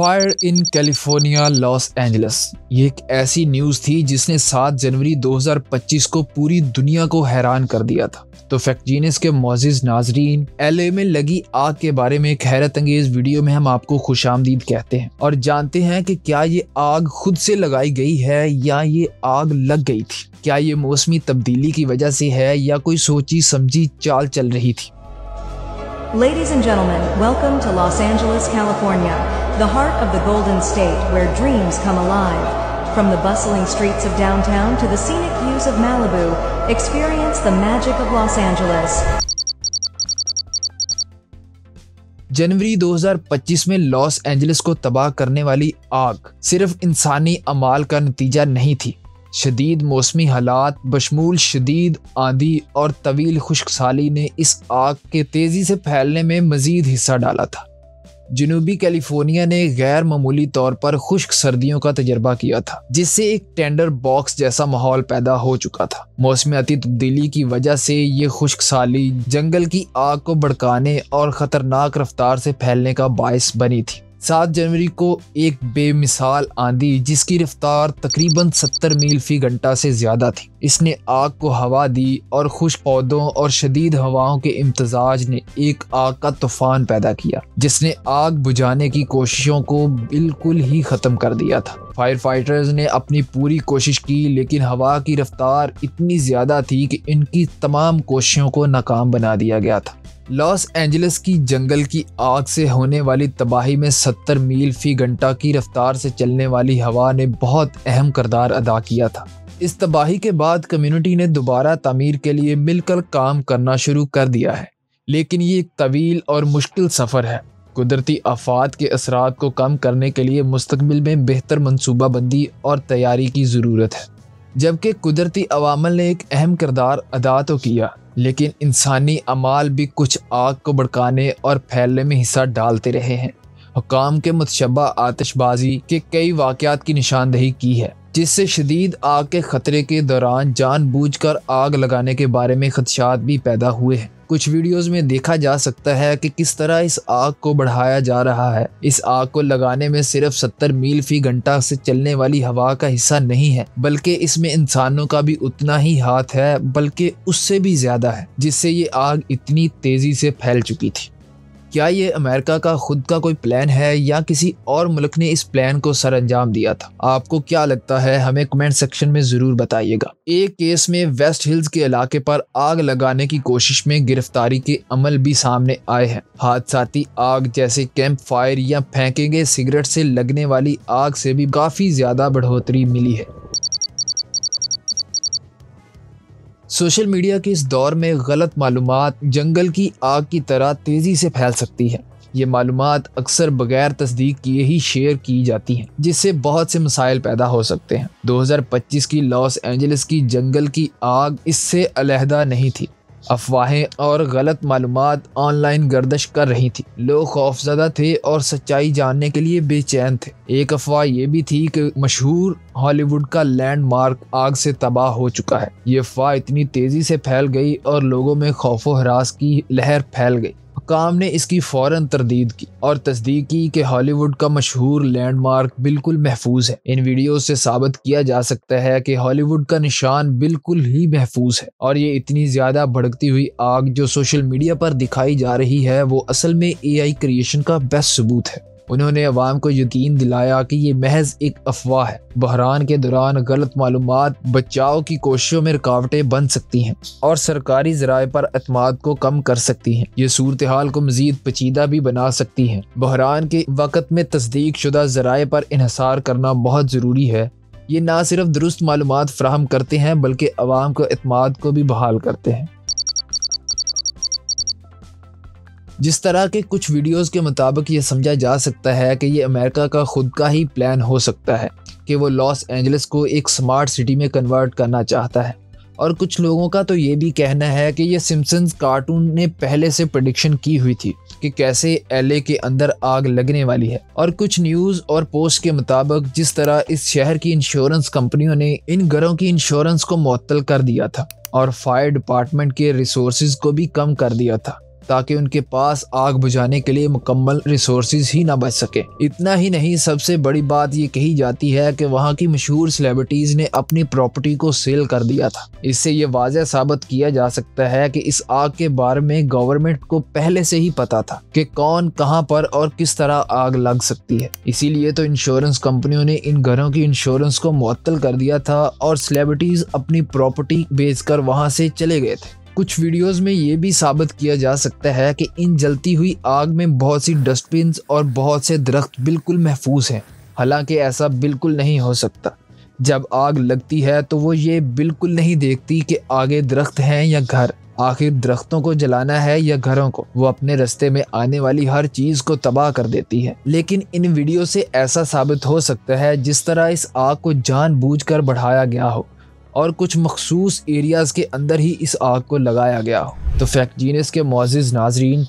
Fire in California Los Angeles. ये एक ऐसी न्यूज़ थी जिसने 7 जनवरी 2025 को पूरी दुनिया को हैरान कर दिया था। तो फैक्ट जीनियस के मोअज़्ज़िज़ नाज़रीन, LA में लगी आग के बारे में एक हैरत अंगेज वीडियो में हम आपको खुशामदीद कहते हैं और जानते हैं कि क्या ये आग खुद से लगाई गई है या ये आग लग गई थी। क्या ये मौसमी तब्दीली की वजह से है या कोई सोची समझी चाल चल रही थी। Ladies and gentlemen, welcome to Los Angeles, California, the heart of the Golden State where dreams come alive. From the bustling streets of downtown to the scenic views of Malibu, experience the magic of Los Angeles. जनवरी 2025 में Los Angeles को तबाह करने वाली आग सिर्फ इंसानी अमाल का नतीजा नहीं थी। शदीद मौसमी हालात बशमूल शदीद आंधी और तवील खुश्क साली ने इस आग के तेज़ी से फैलने में मज़ीद हिस्सा डाला था। जनूबी कैलिफोर्निया ने गैर मामूली तौर पर खुश्क सर्दियों का तजर्बा किया था, जिससे एक टेंडर बॉक्स जैसा माहौल पैदा हो चुका था। मौसमियाती तब्दीली की वजह से ये खुश्क साली जंगल की आग को भड़काने और ख़तरनाक रफ्तार से फैलने का बायस बनी थी। 7 जनवरी को एक बेमिसाल आंधी जिसकी रफ्तार तकरीबन 70 मील फी घंटा से ज्यादा थी, इसने आग को हवा दी और खुश्क पौधों और शदीद हवाओं के इम्तजाज ने एक आग का तूफान पैदा किया, जिसने आग बुझाने की कोशिशों को बिल्कुल ही खत्म कर दिया था। फायर फाइटर्स ने अपनी पूरी कोशिश की, लेकिन हवा की रफ्तार इतनी ज्यादा थी कि इनकी तमाम कोशिशों को नाकाम बना दिया गया था। लॉस एंजलिस की जंगल की आग से होने वाली तबाही में 70 मील फी घंटा की रफ्तार से चलने वाली हवा ने बहुत अहम किरदार अदा किया था। इस तबाही के बाद कम्युनिटी ने दोबारा तामीर के लिए मिलकर काम करना शुरू कर दिया है, लेकिन ये एक तवील और मुश्किल सफ़र है। कुदरती आफात के असरात को कम करने के लिए मुस्तकबिल में बेहतर मनसूबा बंदी और तैयारी की ज़रूरत है। जबकि कुदरती अवामल ने एक अहम किरदार अदा तो किया, लेकिन इंसानी अमाल भी कुछ आग को भड़काने और फैलने में हिस्सा डालते रहे हैं। हुक्काम के मुतशब्बा आतिशबाजी के कई वाक़यात की निशानदही की है, जिससे शदीद आग के खतरे के दौरान जानबूझकर आग लगाने के बारे में खदशात भी पैदा हुए हैं। कुछ वीडियोस में देखा जा सकता है कि किस तरह इस आग को बढ़ाया जा रहा है। इस आग को लगाने में सिर्फ 70 मील फी घंटा से चलने वाली हवा का हिस्सा नहीं है, बल्कि इसमें इंसानों का भी उतना ही हाथ है, बल्कि उससे भी ज्यादा है, जिससे ये आग इतनी तेजी से फैल चुकी थी। क्या ये अमेरिका का खुद का कोई प्लान है या किसी और मुल्क ने इस प्लान को सर अंजाम दिया था? आपको क्या लगता है, हमें कमेंट सेक्शन में ज़रूर बताइएगा। एक केस में वेस्ट हिल्स के इलाके पर आग लगाने की कोशिश में गिरफ्तारी के अमल भी सामने आए हैं। हादसाती आग जैसे कैंप फायर या फेंके गए सिगरेट से लगने वाली आग से भी काफ़ी ज़्यादा बढ़ोतरी मिली है। सोशल मीडिया के इस दौर में गलत मालूमात जंगल की आग की तरह तेज़ी से फैल सकती है। ये मालूमात अक्सर बगैर तस्दीक किए ही शेयर की जाती हैं, जिससे बहुत से मसाइल पैदा हो सकते हैं। 2025 की लॉस एंजलिस की जंगल की आग इससे अलहदा नहीं थी। अफवाहें और गलत मालूमात ऑनलाइन गर्दिश कर रही थी। लोग खौफजदा थे और सच्चाई जानने के लिए बेचैन थे। एक अफवाह ये भी थी कि मशहूर हॉलीवुड का लैंडमार्क आग से तबाह हो चुका है। ये अफवाह इतनी तेजी से फैल गई और लोगों में खौफ व हरास की लहर फैल गई। हुक्काम ने इसकी फौरन तरदीद की और तस्दीक की कि हॉलीवुड का मशहूर लैंडमार्क बिल्कुल महफूज है। इन वीडियो से साबित किया जा सकता है कि हॉलीवुड का निशान बिल्कुल ही महफूज है और ये इतनी ज्यादा भड़कती हुई आग जो सोशल मीडिया पर दिखाई जा रही है वो असल में AI क्रिएशन का बेस्ट सबूत है। उन्होंने अवाम को यकीन दिलाया कि ये महज एक अफवाह है। बहरान के दौरान गलत मालूमात बचाव की कोशिशों में रुकावटें बन सकती हैं और सरकारी ज़राए पर एतमाद को कम कर सकती हैं। ये सूरत हाल को मज़ीद पेचीदा भी बना सकती हैं। बहरान के वक़्त में तस्दीक शुदा ज़राए पर इन्हिसार करना बहुत ज़रूरी है। ये ना सिर्फ दुरुस्त मालूमात फराहम करते हैं बल्कि अवाम को एतमाद को भी बहाल करते हैं। जिस तरह के कुछ वीडियोस के मुताबिक ये समझा जा सकता है कि ये अमेरिका का खुद का ही प्लान हो सकता है कि वो लॉस एंजलिस को एक स्मार्ट सिटी में कन्वर्ट करना चाहता है। और कुछ लोगों का तो ये भी कहना है कि ये सिम्पसन्स कार्टून ने पहले से प्रेडिक्शन की हुई थी कि कैसे LA के अंदर आग लगने वाली है। और कुछ न्यूज़ और पोस्ट के मुताबिक जिस तरह इस शहर की इंश्योरेंस कंपनियों ने इन घरों की इंश्योरेंस को मुअत्तल कर दिया था और फायर डिपार्टमेंट के रिसोर्सेज को भी कम कर दिया था, ताकि उनके पास आग बुझाने के लिए मुकम्मल रिसोर्सेज ही ना बच सके। इतना ही नहीं, सबसे बड़ी बात ये कही जाती है कि वहाँ की मशहूर सेलिब्रिटीज ने अपनी प्रॉपर्टी को सेल कर दिया था। इससे ये वाज़ह साबित किया जा सकता है कि इस आग के बारे में गवर्नमेंट को पहले से ही पता था कि कौन, कहां पर और किस तरह आग लग सकती है। इसीलिए तो इंश्योरेंस कंपनियों ने इन घरों की इंश्योरेंस को मुअत्तल कर दिया था और सेलिब्रिटीज अपनी प्रॉपर्टी बेचकर वहां से चले गए थे। कुछ वीडियोस में ये भी साबित किया जा सकता है कि इन जलती हुई आग में बहुत सी डस्टबिन और बहुत से दरख्त बिल्कुल महफूज हैं। हालांकि ऐसा बिल्कुल नहीं हो सकता। जब आग लगती है तो वो ये बिल्कुल नहीं देखती कि आगे दरख्त हैं या घर। आखिर दरख्तों को जलाना है या घरों को? वो अपने रास्ते में आने वाली हर चीज को तबाह कर देती है। लेकिन इन वीडियो से ऐसा साबित हो सकता है जिस तरह इस आग को जानबूझकर बढ़ाया गया हो और कुछ मखसूस एरियाज के अंदर ही इस आग को लगाया गया हो। तो फैक्ट जीनियस के मुअज़्ज़िज़ नाज़रीन,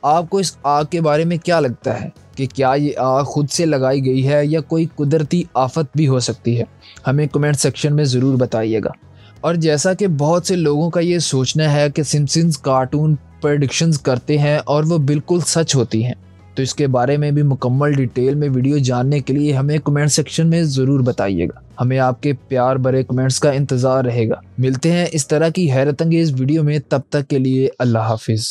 आपको इस आग के बारे में क्या लगता है कि क्या ये आग खुद से लगाई गई है या कोई कुदरती आफत भी हो सकती है? हमें कमेंट सेक्शन में ज़रूर बताइएगा। और जैसा कि बहुत से लोगों का ये सोचना है कि सिम्पसन्स कार्टून प्रेडिक्शंस करते हैं और वो बिल्कुल सच होती हैं, तो इसके बारे में भी मुकम्मल डिटेल में वीडियो जानने के लिए हमें कमेंट सेक्शन में ज़रूर बताइएगा। हमें आपके प्यार भरे कमेंट्स का इंतज़ार रहेगा। मिलते हैं इस तरह की हैरत अंगेज़ वीडियो में, तब तक के लिए अल्लाह हाफिज़।